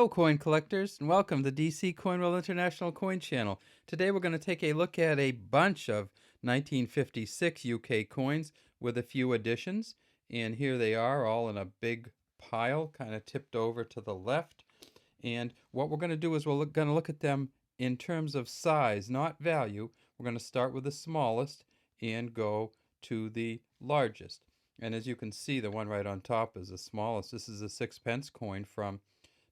Hello, coin collectors, and welcome to DC Coin Roll International Coin Channel. Today we're going to take a look at a bunch of 1956 UK coins with a few additions. And here they are, all in a big pile, kind of tipped over to the left. And what we're going to do is we're going to look at them in terms of size, not value. We're going to start with the smallest and go to the largest. And as you can see, the one right on top is the smallest. This is a sixpence coin from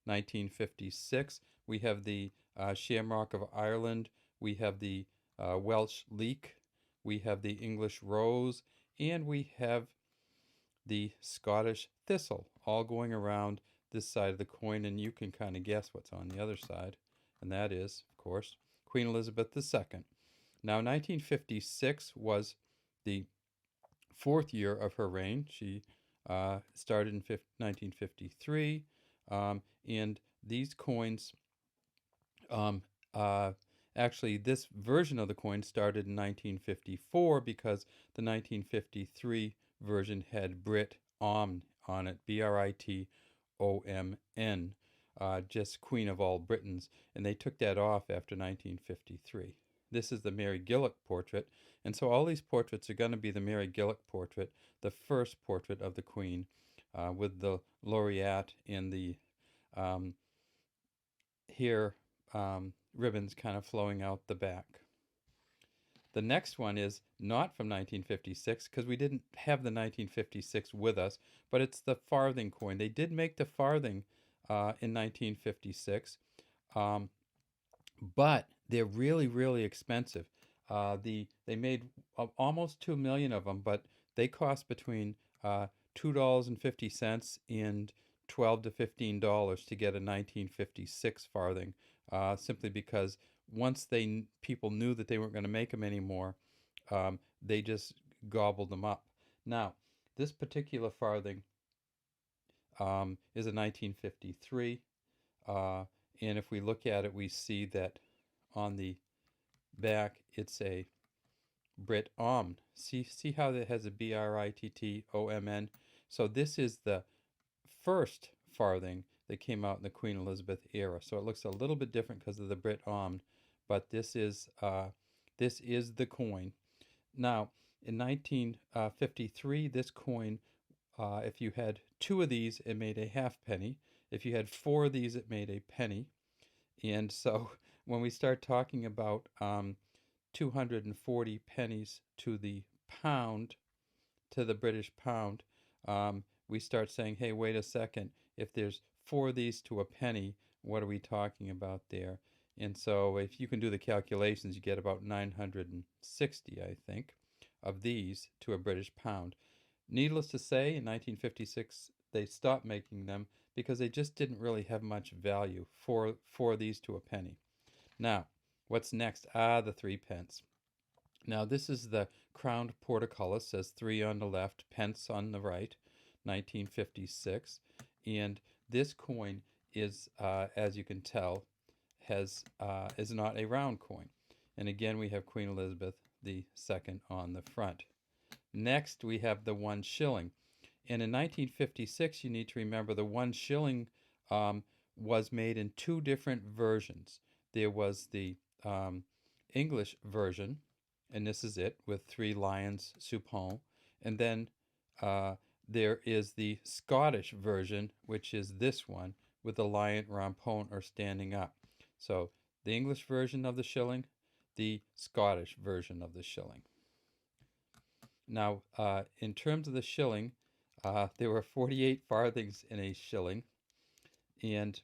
1956. We have the Shamrock of Ireland. We have the Welsh Leek. We have the English Rose. And we have the Scottish Thistle, all going around this side of the coin. And you can kind of guess what's on the other side. And that is, of course, Queen Elizabeth II. Now, 1956 was the fourth year of her reign. She started in 1953. And these coins, um, uh, actually, this version of the coin started in 1954 because the 1953 version had Brit Omn on it, Britomn, just Queen of all Britons, and they took that off after 1953. This is the Mary Gillick portrait, and so all these portraits are going to be the Mary Gillick portrait, the first portrait of the Queen, with the laureate and the um, here ribbons kind of flowing out the back. The next one is not from 1956 because we didn't have the 1956 with us, but it's the farthing coin. They did make the farthing in 1956, but they're really, really expensive. They made almost 2 million of them, but they cost between $2.50 and $12 to $15 to get a 1956 farthing, simply because once people knew that they weren't going to make them anymore, they just gobbled them up. Now, this particular farthing is a 1953, and if we look at it, we see that on the back it's a Brit Omn. See how it has a Brittomn? So this is the first farthing that came out in the Queen Elizabeth era. So it looks a little bit different because of the Brit Omn, but this is the coin. Now, in 1953, this coin, if you had two of these, it made a halfpenny. If you had four of these, it made a penny. And so when we start talking about 240 pennies to the pound, to the British pound, we start saying, hey, wait a second, if there's four of these to a penny, what are we talking about there? And so if you can do the calculations, you get about 960, I think, of these to a British pound. Needless to say, in 1956, they stopped making them because they just didn't really have much value for these to a penny. Now, what's next? The 3 pence. Now, this is the crowned portcullis, says 3 on the left, pence on the right, 1956. And this coin is, as you can tell, is not a round coin. And again, we have Queen Elizabeth II on the front. Next, we have the 1 shilling. And in 1956, you need to remember the 1 shilling was made in 2 different versions. There was the English version, and this is it, with 3 lions supon. And then there is the Scottish version, which is this one, with the lion rampant or standing up. So the English version of the shilling, the Scottish version of the shilling. Now, in terms of the shilling, there were 48 farthings in a shilling, and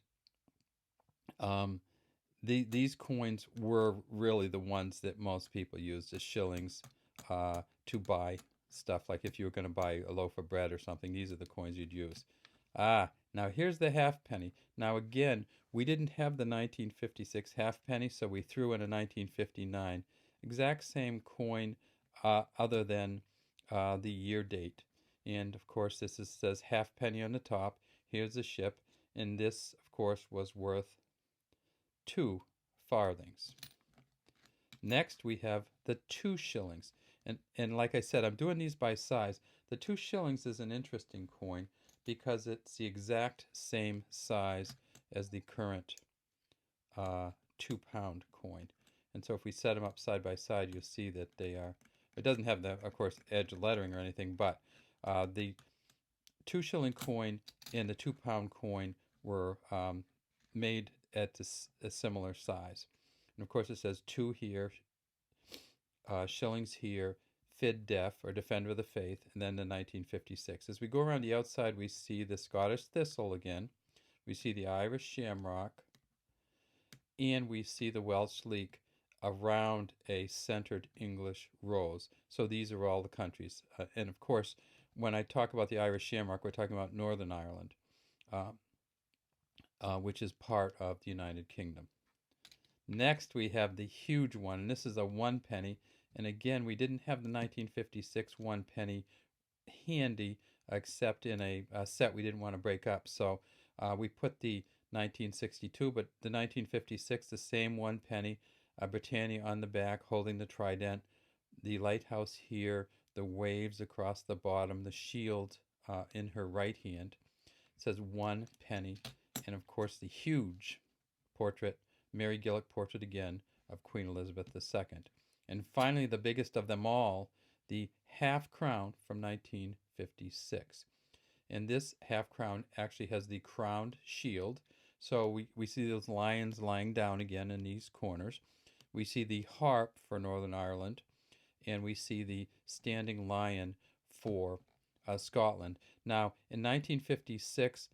these coins were really the ones that most people used as shillings to buy stuff. Like if you were going to buy a loaf of bread or something, these are the coins you'd use. Now here's the halfpenny. Now again, we didn't have the 1956 halfpenny, so we threw in a 1959. Exact same coin, other than the year date. And of course, says halfpenny on the top. Here's the ship, and this, of course, was worth 2 farthings. Next, we have the 2 shillings. And like I said, I'm doing these by size. The 2 shillings is an interesting coin because it's the exact same size as the current 2-pound coin. And so if we set them up side by side, you'll see that they are, it doesn't have the, of course, edge lettering or anything, but the 2 shilling coin and the 2-pound coin were made at a similar size. And of course it says 2 here, shillings here, Fid Def, or Defender of the Faith, and then the 1956. As we go around the outside, we see the Scottish Thistle again, we see the Irish Shamrock, and we see the Welsh Leek around a centered English rose. So these are all the countries. And of course, when I talk about the Irish Shamrock, we're talking about Northern Ireland, which is part of the United Kingdom. Next, we have the huge one, and this is a 1 penny. And again, we didn't have the 1956 1 penny handy, except in a set we didn't want to break up. So we put the 1962, but the 1956, the same 1 penny, Britannia on the back holding the trident, the lighthouse here, the waves across the bottom, the shield in her right hand. It says 1 penny, and of course the huge portrait, Mary Gillick portrait again, of Queen Elizabeth II. And finally, the biggest of them all, the half crown from 1956. And this half crown actually has the crowned shield. So we see those lions lying down again in these corners. We see the harp for Northern Ireland, and we see the standing lion for Scotland. Now, in 1956,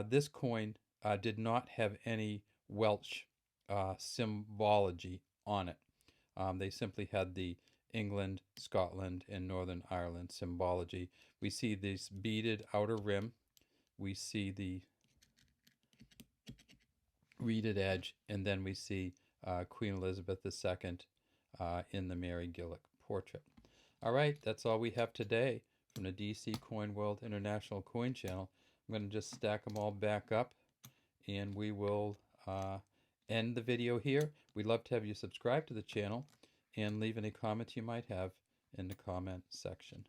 this coin did not have any Welsh symbology on it. They simply had the England, Scotland, and Northern Ireland symbology. We see this beaded outer rim. We see the reeded edge, and then we see Queen Elizabeth II in the Mary Gillick portrait. All right, that's all we have today from the DC Coin World International Coin Channel. I'm going to just stack them all back up, and we will end the video here. We'd love to have you subscribe to the channel and leave any comments you might have in the comment section.